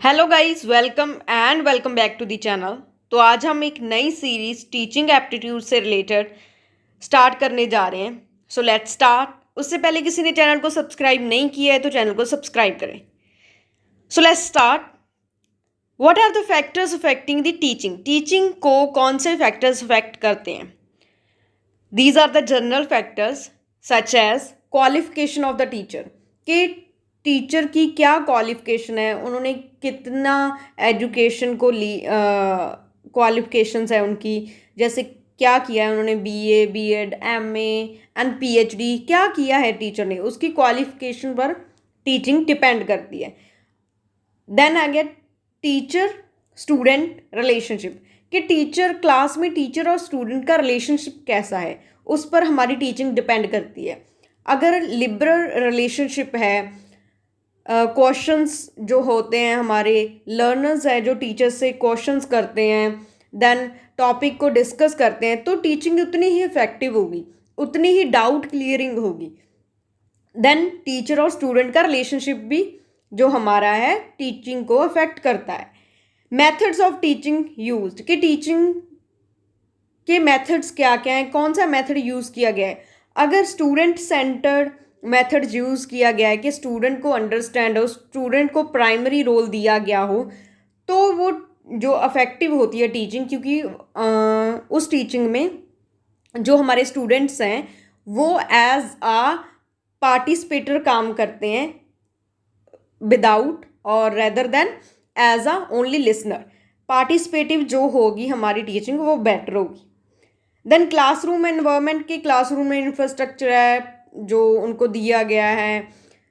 Hello guys, welcome back to the channel. तो आज हम एक नई सीरीज टीचिंग एप्टीट्यूड से रिलेटेड स्टार्ट करने जा रहे हैं। So let's start. उससे पहले किसी ने चैनल को सब्सक्राइब नहीं किया है तो चैनल को सब्सक्राइब करें। So let's start. What are the factors affecting the teaching? Teaching को कौन से फैक्टर्स अफेक्ट करते हैं? These are the general factors such as qualification of the teacher, कि टीचर की क्या क्वालिफिकेशन है, उन्होंने कितना एजुकेशन को ली, क्वालिफिकेशंस है उनकी, जैसे क्या किया है उन्होंने, BA, BEd, MA and PhD क्या किया है टीचर ने, उसकी क्वालिफिकेशन पर टीचिंग डिपेंड करती है। देन आ गया टीचर स्टूडेंट रिलेशनशिप, कि टीचर क्लास में टीचर और स्टूडेंट का रिलेशनशिप कैसा है, उस पर हमारी टीचिंग डिपेंड करती है। अगर लिबरल रिलेशनशिप है, क्वेश्चंस जो होते हैं, हमारे लर्नर्स हैं जो टीचर से क्वेश्चंस करते हैं, देन टॉपिक को डिस्कस करते हैं, तो टीचिंग उतनी ही इफेक्टिव होगी, उतनी ही डाउट क्लियरिंग होगी। देन टीचर और स्टूडेंट का रिलेशनशिप भी जो हमारा है टीचिंग को अफेक्ट करता है। मेथड्स ऑफ टीचिंग यूज्ड, कि टीचिंग के मेथड्स क्या क्या हैं, कौन सा मेथड यूज़ किया गया है। अगर स्टूडेंट सेंटर्ड मेथड यूज़ किया गया है कि स्टूडेंट को अंडरस्टैंड हो, स्टूडेंट को प्राइमरी रोल दिया गया हो, तो वो जो अफेक्टिव होती है टीचिंग, क्योंकि उस टीचिंग में जो हमारे स्टूडेंट्स हैं वो एज आ पार्टिसिपेटर काम करते हैं विदाउट और रेदर देन एज आ ओनली लिसनर। पार्टिसिपेटिव जो होगी हमारी टीचिंग वो बेटर होगी। देन क्लासरूम एनवायरनमेंट, के क्लासरूम में इंफ्रास्ट्रक्चर है जो उनको दिया गया है,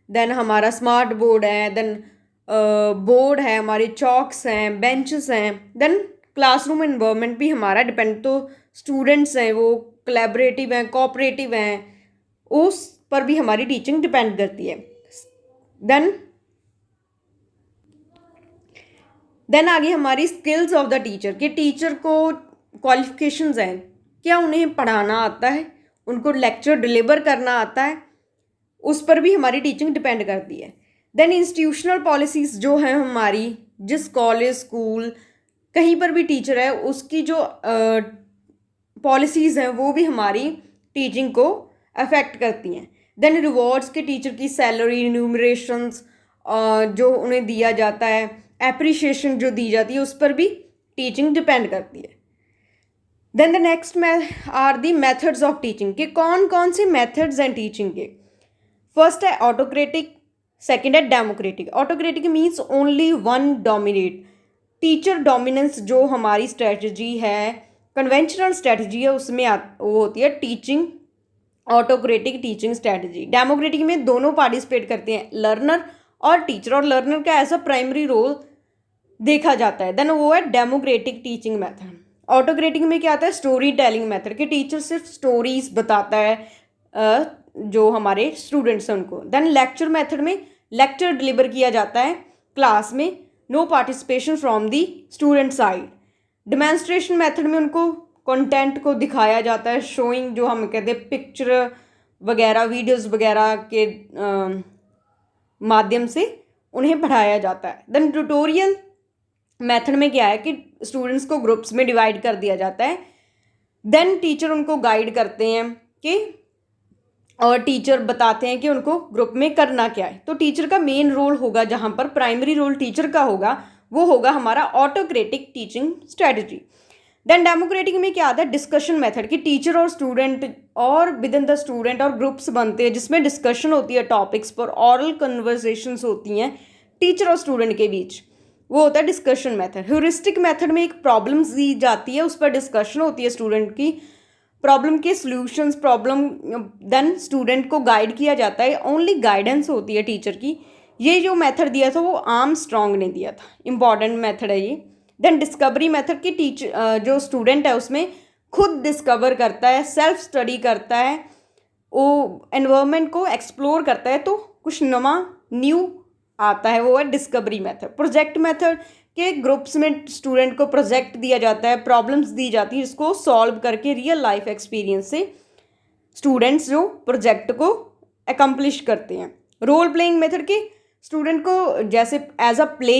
देन हमारा स्मार्ट बोर्ड है, देन बोर्ड है, हमारे चॉक्स हैं, बेंचेस हैं, देन क्लासरूम एनवायरनमेंट भी हमारा डिपेंड, तो स्टूडेंट्स हैं वो कोलैबोरेटिव हैं, कोऑपरेटिव हैं, उस पर भी हमारी टीचिंग डिपेंड करती है। देन आगे हमारी स्किल्स ऑफ द टीचर, कि टीचर को क्वालिफिकेशंस हैं, क्या उन्हें पढ़ाना आता है, उनको लेक्चर डिलीवर करना आता है, उस पर भी हमारी टीचिंग डिपेंड करती है। देन इंस्टीट्यूशनल पॉलिसीज़ जो हैं हमारी, जिस कॉलेज स्कूल कहीं पर भी टीचर है उसकी जो पॉलिसीज़ हैं वो भी हमारी टीचिंग को अफेक्ट करती हैं। देन रिवॉर्ड्स, के टीचर की सैलरी, रिन्यूमरेशंस जो उन्हें दिया जाता है, एप्रिशिएशन जो दी जाती है, उस पर भी टीचिंग डिपेंड करती है। Then the next are the methods of teaching, के कौन कौन से मेथड्स हैं टीचिंग के। फर्स्ट है ऑटोक्रेटिक, सेकंड है democratic. Autocratic means only one dominate, teacher dominance जो हमारी स्ट्रेटजी है, कन्वेंशनल स्ट्रेटजी है, उसमें वो होती है teaching autocratic teaching strategy. Democratic में दोनों पार्टिसिपेट करते हैं, लर्नर और टीचर, और लर्नर का ऐसा प्राइमरी रोल देखा जाता है, देन वो है डेमोक्रेटिक टीचिंग मेथड। ऑटोक्रेटिक में क्या आता है, स्टोरी टेलिंग मेथड, कि टीचर सिर्फ स्टोरीज बताता है जो हमारे स्टूडेंट्स हैं उनको। देन लेक्चर मेथड में लेक्चर डिलीवर किया जाता है क्लास में, no participation from the student side. Demonstration method में उनको कंटेंट को दिखाया जाता है, शोइंग जो हम कहते हैं, पिक्चर वगैरह, वीडियोस वगैरह के माध्यम से उन्हें पढ़ाया जाता है। देन ट्यूटोरियल मेथड में क्या है कि स्टूडेंट्स को ग्रुप्स में डिवाइड कर दिया जाता है, देन टीचर उनको गाइड करते हैं कि, और टीचर बताते हैं कि उनको ग्रुप में करना क्या है। तो टीचर का मेन रोल होगा, जहाँ पर प्राइमरी रोल टीचर का होगा वो होगा हमारा autocratic teaching strategy. Then democratic में क्या आता है, डिस्कशन मेथड, कि टीचर और स्टूडेंट और विद इन द स्टूडेंट और ग्रुप्स बनते हैं जिसमें डिस्कशन होती है टॉपिक्स पर, ऑरल कन्वर्सेशंस होती हैं टीचर और स्टूडेंट के बीच, वो होता है डिस्कशन मेथड। ह्यूरिस्टिक मेथड में एक प्रॉब्लम्स दी जाती है, उस पर डिस्कशन होती है स्टूडेंट की, प्रॉब्लम के सॉल्यूशंस, प्रॉब्लम, देन स्टूडेंट को गाइड किया जाता है, ओनली गाइडेंस होती है टीचर की। ये जो मेथड दिया था वो आर्मस्ट्रॉन्ग ने दिया था, इंपॉर्टेंट मेथड है ये। देन डिस्कवरी मेथड, की टीचर जो स्टूडेंट है उसमें खुद डिस्कवर करता है, सेल्फ स्टडी करता है, वो एनवायरनमेंट को एक्सप्लोर करता है, तो कुछ नवा न्यू आता है, वो है डिस्कवरी मेथड। प्रोजेक्ट मेथड, के ग्रुप्स में स्टूडेंट को प्रोजेक्ट दिया जाता है, प्रॉब्लम्स दी जाती है, जिसको सॉल्व करके रियल लाइफ एक्सपीरियंस से स्टूडेंट्स जो प्रोजेक्ट को अकम्प्लिश करते हैं। रोल प्लेइंग मेथड, के स्टूडेंट को जैसे एज अ प्ले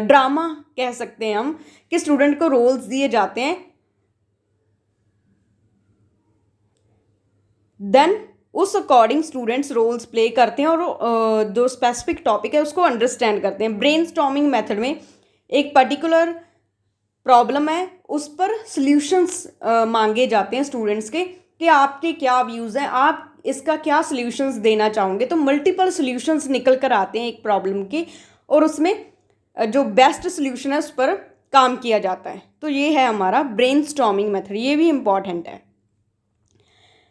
ड्रामा कह सकते हैं हम कि स्टूडेंट को रोल्स दिए जाते हैं, देन उस अकॉर्डिंग स्टूडेंट्स रोल्स प्ले करते हैं और जो स्पेसिफिक टॉपिक है उसको अंडरस्टैंड करते हैं। ब्रेनस्टॉर्मिंग मेथड में एक पर्टिकुलर प्रॉब्लम है, उस पर सॉल्यूशंस मांगे जाते हैं स्टूडेंट्स के कि आपके क्या व्यूज़ हैं, आप इसका क्या सॉल्यूशंस देना चाहोगे। तो मल्टीपल सॉल्यूशंस निकल कर आते हैं एक प्रॉब्लम के, और उसमें जो बेस्ट सॉल्यूशन है उस पर काम किया जाता है। तो ये है हमारा ब्रेनस्टॉर्मिंग मेथड, ये भी इम्पॉर्टेंट है।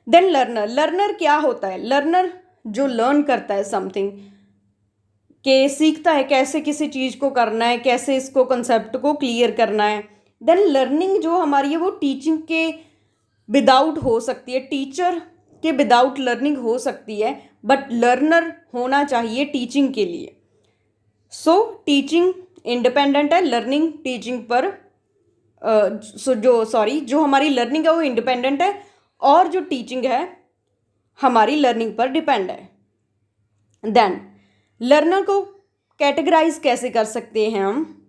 देन लर्नर क्या होता है? लर्नर जो लर्न करता है समथिंग, के सीखता है कैसे किसी चीज़ को करना है, कैसे इसको कंसेप्ट को क्लियर करना है। देन लर्निंग जो हमारी है वो टीचिंग के विदाउट हो सकती है, टीचर के विदाउट लर्निंग हो सकती है, बट लर्नर होना चाहिए टीचिंग के लिए। सो टीचिंग इंडिपेंडेंट है, लर्निंग टीचिंग पर जो हमारी लर्निंग है वो इंडिपेंडेंट है, और जो टीचिंग है हमारी लर्निंग पर डिपेंड है। देन लर्नर को कैटेगराइज कैसे कर सकते हैं हम?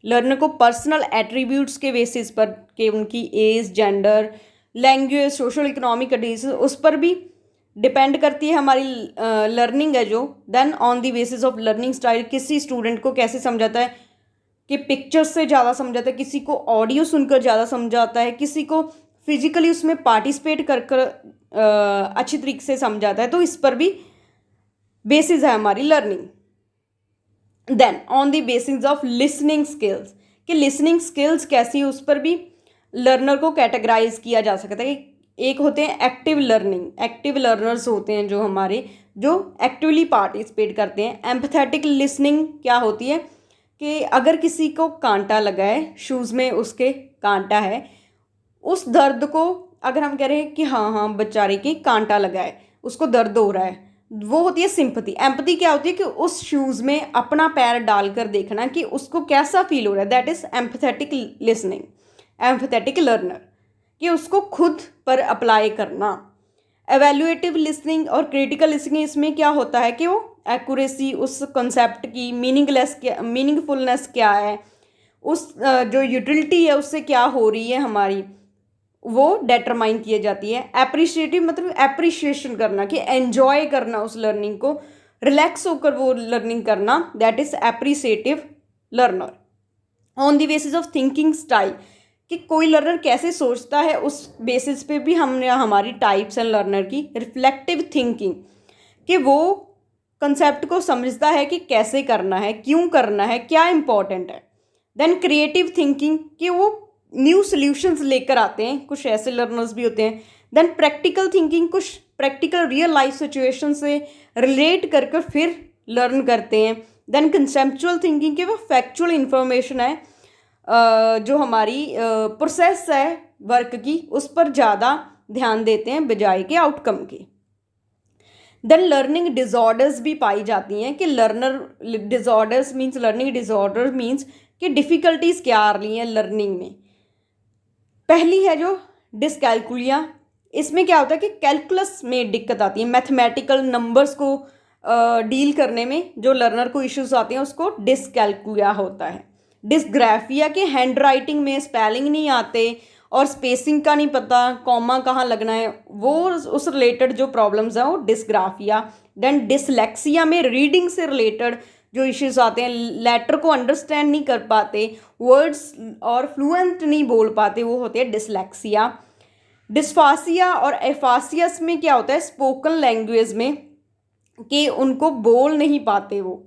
लर्नर को पर्सनल एट्रीब्यूट्स के बेसिस पर, के उनकी age, gender, language, social economic condition, उस पर भी डिपेंड करती है हमारी लर्निंग है जो। Then on the basis of learning style, किसी स्टूडेंट को कैसे समझाता है कि पिक्चर्स से ज़्यादा समझाता है, किसी को ऑडियो सुनकर ज़्यादा समझाता है, किसी को फिजिकली उसमें पार्टिसिपेट कर अच्छी तरीके से समझाता है। तो इस पर भी बेसिस है हमारी learning. Then on the basis of listening skills, कि लिसनिंग स्किल्स कैसी है, उस पर भी लर्नर को कैटेगराइज किया जा सकता है। एक होते हैं एक्टिव लर्निंग, एक्टिव लर्नर्स होते हैं जो हमारे, जो एक्टिवली पार्टिसिपेट करते हैं। एम्पैथेटिक लिसनिंग क्या होती है कि अगर किसी को कांटा लगा है, शूज़ में उसके कांटा है, उस दर्द को अगर हम कह रहे हैं कि हाँ बेचारे की कांटा लगा है, उसको दर्द हो रहा है, वो होती है सिंपैथी। एम्पैथी क्या होती है कि उस शूज़ में अपना पैर डालकर देखना कि उसको कैसा फील हो रहा है, that is empathetic listening, empathetic learner, कि उसको खुद पर अप्लाई करना। एवेल्युएटिव लिसनिंग और क्रिटिकल लिसनिंग, इसमें क्या होता है कि वो एक्यूरेसी, उस कंसेप्ट की मीनिंगफुलनेस क्या है, उस जो यूटिलिटी है उससे क्या हो रही है हमारी, वो डिटरमाइन की जाती है। एप्रिशिएटिव मतलब एप्रिशिएशन करना, कि एन्जॉय करना उस लर्निंग को, रिलैक्स होकर वो लर्निंग करना, that is appreciative learner. On the basis of thinking style, कि कोई लर्नर कैसे सोचता है, उस बेसिस पे भी हमने हमारी टाइप्स हैं लर्नर की। रिफ्लेक्टिव थिंकिंग, कि वो कंसेप्ट को समझता है कि कैसे करना है, क्यों करना है, क्या इम्पोर्टेंट है। देन क्रिएटिव थिंकिंग, कि वो न्यू सॉल्यूशंस लेकर आते हैं, कुछ ऐसे लर्नर्स भी होते हैं। देन प्रैक्टिकल थिंकिंग, कुछ प्रैक्टिकल रियल लाइफ सिचुएशन से रिलेट कर फिर लर्न करते हैं। देन कंसेप्चुअल थिंकिंग, कि वो फैक्चुअल इंफॉर्मेशन है, जो हमारी प्रोसेस है वर्क की, उस पर ज़्यादा ध्यान देते हैं बजाय के आउटकम के। देन लर्निंग डिजॉर्डर्स भी पाई जाती हैं, कि लर्निंग डिजॉर्डर मीन्स कि डिफ़िकल्टीज़ क्या आ रही हैं लर्निंग में। पहली है जो डिसकैलकुलिया, इसमें क्या होता है कि कैलकुलस में दिक्कत आती है, मैथमेटिकल नंबर्स को डील करने में जो लर्नर को इश्यूज आते हैं उसको डिसकैलकुलिया होता है। डिसग्राफिया, के हैंड राइटिंग में स्पेलिंग नहीं आते और स्पेसिंग का नहीं पता, कॉमा कहाँ लगना है, वो उस रिलेटेड जो प्रॉब्लम्स हैं वो डिसग्राफिया। देन डिसलेक्सिया में रीडिंग से रिलेटेड जो इश्यूज आते हैं, लेटर को अंडरस्टैंड नहीं कर पाते, वर्ड्स और फ्लुएंट नहीं बोल पाते, वो होते हैं डिसलेक्सिया। डिस्फासिया और एफासियस में क्या होता है, स्पोकन लैंग्वेज में कि उनको बोल नहीं पाते वो।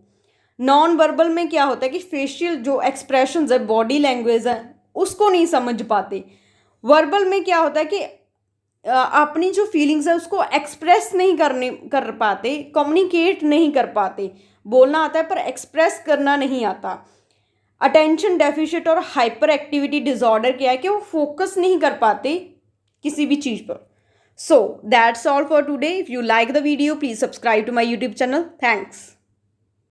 नॉन वर्बल में क्या होता है कि फेशियल जो एक्सप्रेशंस है, बॉडी लैंग्वेज है, उसको नहीं समझ पाते। वर्बल में क्या होता है कि अपनी जो फीलिंग्स है उसको एक्सप्रेस नहीं कर पाते, कम्युनिकेट नहीं कर पाते, बोलना आता है पर एक्सप्रेस करना नहीं आता। अटेंशन डेफिशिएट और हाइपर एक्टिविटी डिसऑर्डर क्या है कि वो फोकस नहीं कर पाते किसी भी चीज़ पर। So that's all for today. If you like the video please subscribe to my YouTube channel. Thanks.